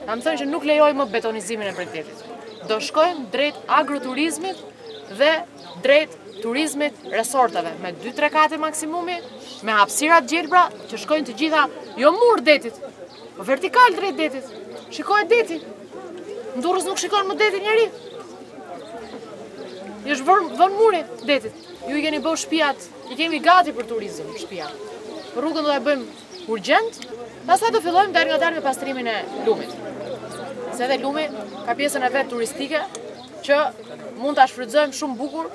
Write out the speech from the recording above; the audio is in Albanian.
Na më thënë që nuk lejoj më betonizimin e Bregdetit. Do shkojmë drejt agroturizmit dhe drejt turizmit resorteve, me 2-3 kate maksimumi, me hapësirat gjelbra që shkojnë të gjitha, jo mur detit, po vertikal drejt detit. Shikohet deti. Në Durrës nuk shikon më detin njeri. I është vën muri detit. Ju i keni bëu shtëpiat, i kemi gati për turizëm shtëpiat. Rrugën do ta bëjmë urgjent, pastaj do fillojmë deri nga me pastrimin e lumit. Se edhe lumi ka pjesën e vet turistike që mund ta shfrytëzojmë shumë bukur